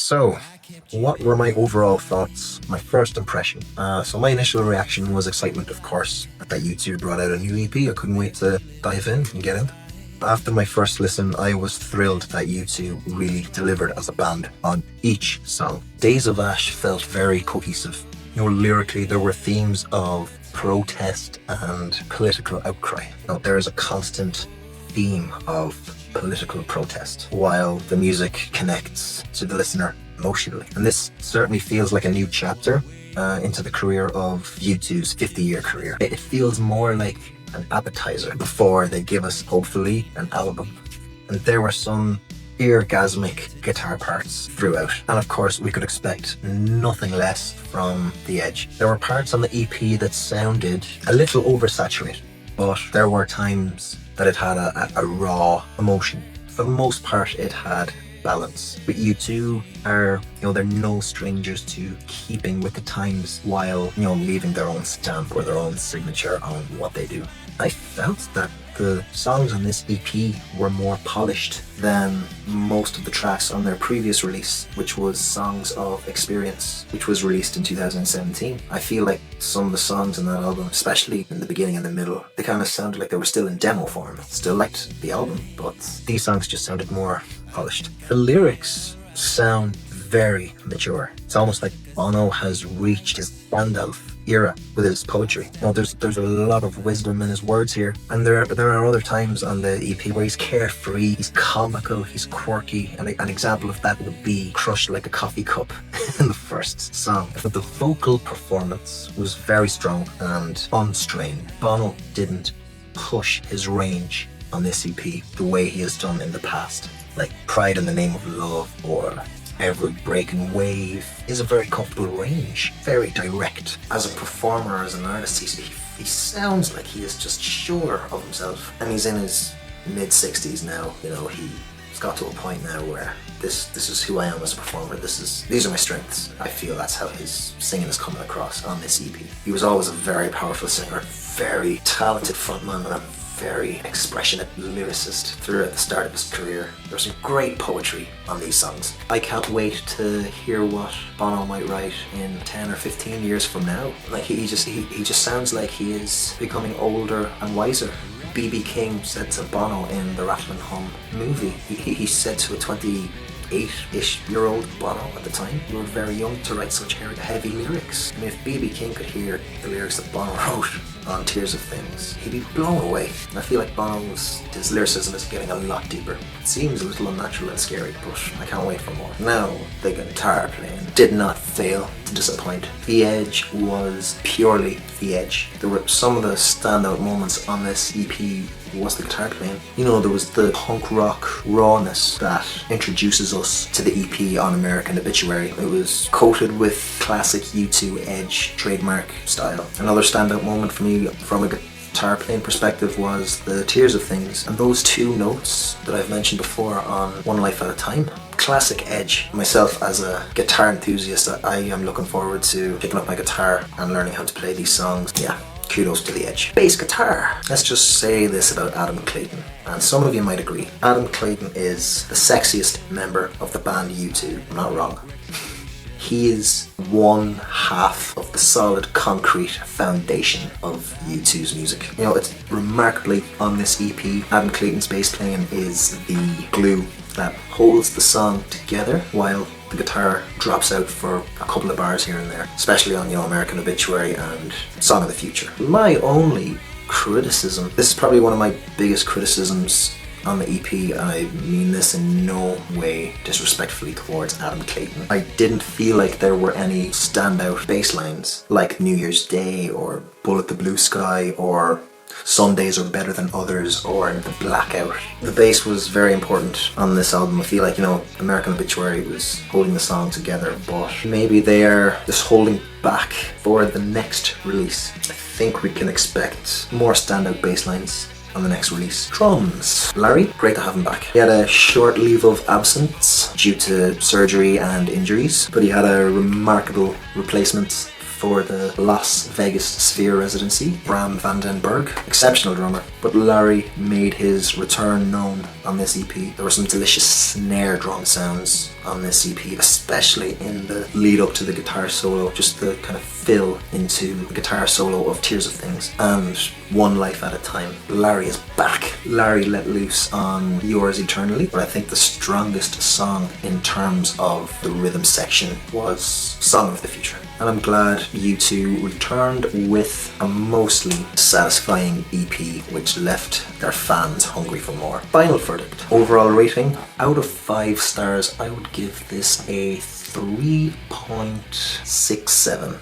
So, what were my overall thoughts? My first impression. So my initial reaction was excitement, of course, that U2 brought out a new EP. I couldn't wait to dive in and get in. After my first listen, I was thrilled that U2 really delivered as a band on each song. Days of Ash felt very cohesive. Lyrically, there were themes of protest and political outcry. There is a constant theme of political protest, while the music connects to the listener emotionally. And this certainly feels like a new chapter into the career of U2's 50-year career. It feels more like an appetizer before they give us, hopefully, an album. And there were some orgasmic guitar parts throughout. And of course, we could expect nothing less from The Edge. There were parts on the EP that sounded a little oversaturated, but there were times that it had a raw emotion. For the most part, it had balance. But U2 are, they're no strangers to keeping with the times while, leaving their own stamp or their own signature on what they do. I felt that the songs on this EP were more polished than most of the tracks on their previous release, which was Songs of Experience, which was released in 2017. I feel like some of the songs in that album, especially in the beginning and the middle, they kind of sounded like they were still in demo form. Still liked the album, but these songs just sounded more polished. The lyrics sound very mature. It's almost like Bono has reached his Gandalf era with his poetry. There's a lot of wisdom in his words here, and there are other times on the EP where he's carefree, he's comical, he's quirky, and an example of that would be Crushed Like a Coffee Cup in the first song. But the vocal performance was very strong and unstrained. Bono didn't push his range on this EP the way he has done in the past, like Pride in the Name of Love or Every Breaking Wave is a very comfortable range, very direct. As a performer, as an artist, he sounds like he is just sure of himself. And he's in his mid-60s now, he's got to a point now where this is who I am as a performer, these are my strengths. I feel that's how his singing is coming across on this EP. He was always a very powerful singer, very talented frontman, and a very expressionate lyricist throughout the start of his career. There's some great poetry on these songs. I can't wait to hear what Bono might write in 10 or 15 years from now. Like he just sounds like he is becoming older and wiser. B.B. King said to Bono in the Rattle and Hum movie, he said to a 28-ish-year-old Bono at the time, "You were very young to write such heavy lyrics." I mean, if B.B. King could hear the lyrics that Bono wrote on Tears of Things, he'd be blown away. And I feel like his lyricism is getting a lot deeper. It seems a little unnatural and scary, but I can't wait for more. Now, the guitar playing did not fail to disappoint. The Edge was purely The Edge. There were some of the standout moments on this EP was the guitar playing. There was the punk rock rawness that introduces us to the EP on American Obituary. It was coated with classic U2 Edge trademark style. Another standout moment for me from a guitar playing perspective was the Tears of Things, and those two notes that I've mentioned before on One Life at a Time. Classic Edge. Myself, as a guitar enthusiast, I am looking forward to picking up my guitar and learning how to play these songs. Yeah, kudos to The Edge. Bass guitar. Let's just say this about Adam Clayton, and some of you might agree. Adam Clayton is the sexiest member of the band U2. I'm not wrong. He is one half of the solid concrete foundation of U2's music. It's remarkably on this EP, Adam Clayton's bass playing is the glue that holds the song together, while the guitar drops out for a couple of bars here and there, especially on American Obituary and Song of the Future. My only criticism, this is probably one of my biggest criticisms on the EP, and I mean this in no way disrespectfully towards Adam Clayton. I didn't feel like there were any standout bass lines like New Year's Day or Bullet the Blue Sky or Some Days Are Better Than Others or The Blackout. The bass was very important on this album. I feel like, American Obituary was holding the song together, but maybe they are just holding back for the next release. I think we can expect more standout bass lines on the next release. Drums. Larry, great to have him back. He had a short leave of absence due to surgery and injuries, but he had a remarkable replacement for the Las Vegas Sphere residency, Bram van den Berg. Exceptional drummer, but Larry made his return known on this EP. There were some delicious snare drum sounds on this EP, especially in the lead up to the guitar solo, just the kind of fill into the guitar solo of Tears of Things and One Life at a Time. Larry is back. Larry let loose on Yours Eternally, but I think the strongest song in terms of the rhythm section was Song of the Future. And I'm glad U2 returned with a mostly satisfying EP which left their fans hungry for more. Final verdict. Overall rating, out of 5 stars, I would give this a 3.67.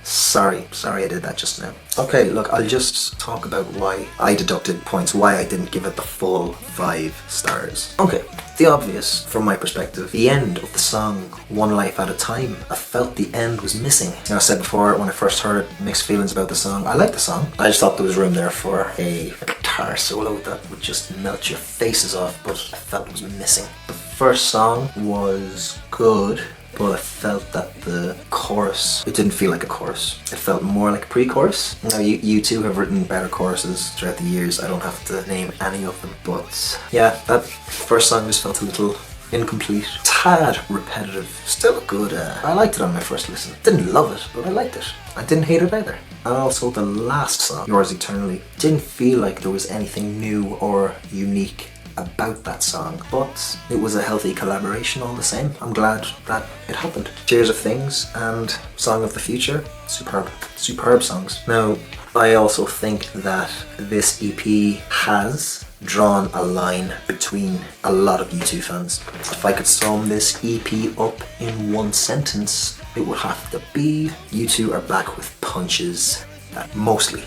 Sorry I did that just now. Okay, look, I'll just talk about why I deducted points, why I didn't give it the full 5 stars. Okay, the obvious, from my perspective, the end of the song One Life at a Time. I felt the end was missing. You know, I said before, when I first heard it, mixed feelings about the song. I like the song. I just thought there was room there for a guitar solo that would just melt your faces off, but I felt it was missing. The first song was good, but I felt that the chorus, it didn't feel like a chorus. It felt more like a pre-chorus. Now, U2 have written better choruses throughout the years. I don't have to name any of them, but yeah, that first song just felt a little incomplete, tad repetitive. Still good. I liked it on my first listen. Didn't love it, but I liked it. I didn't hate it either. And also the last song, Yours Eternally, didn't feel like there was anything new or unique about that song, but it was a healthy collaboration all the same. I'm glad that it happened. Tears of Things and Song of the Future, superb songs. Now, I also think that this EP has drawn a line between a lot of U2 fans. If I could sum this EP up in one sentence, it would have to be U2 are back with punches that mostly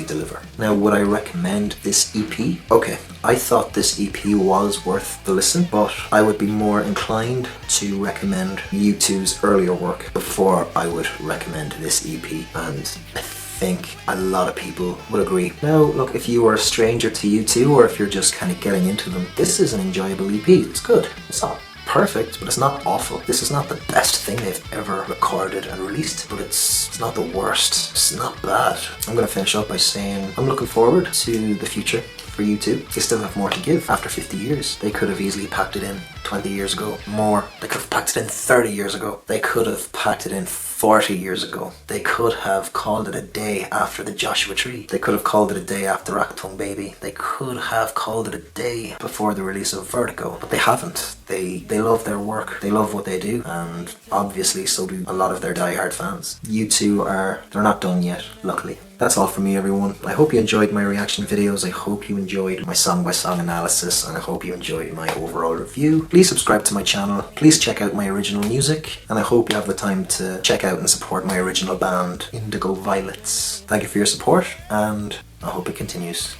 deliver. Now, would I recommend this EP? Okay, I thought this EP was worth the listen, but I would be more inclined to recommend U2's earlier work before I would recommend this EP, and I think a lot of people would agree. Now, look, if you are a stranger to U2 or if you're just kind of getting into them, this is an enjoyable EP. It's good. It's not perfect, but it's not awful. This is not the best thing they've ever recorded and released, but it's not the worst. It's not bad. I'm going to finish up by saying I'm looking forward to the future for U2. They still have more to give after 50 years. They could have easily packed it in 20 years ago. More. They could have packed it in 30 years ago. They could have packed it in 40 years ago. They could have called it a day after the Joshua Tree. They could have called it a day after Achtung Baby. They could have called it a day before the release of Vertigo, but they haven't. They love their work. They love what they do, and obviously so do a lot of their diehard fans. They're not done yet, luckily. That's all from me, everyone. I hope you enjoyed my reaction videos. I hope you enjoyed my song-by-song analysis, and I hope you enjoyed my overall review. Please subscribe to my channel. Please check out my original music, and I hope you have the time to check out and support my original band, Indigo Violets. Thank you for your support, and I hope it continues.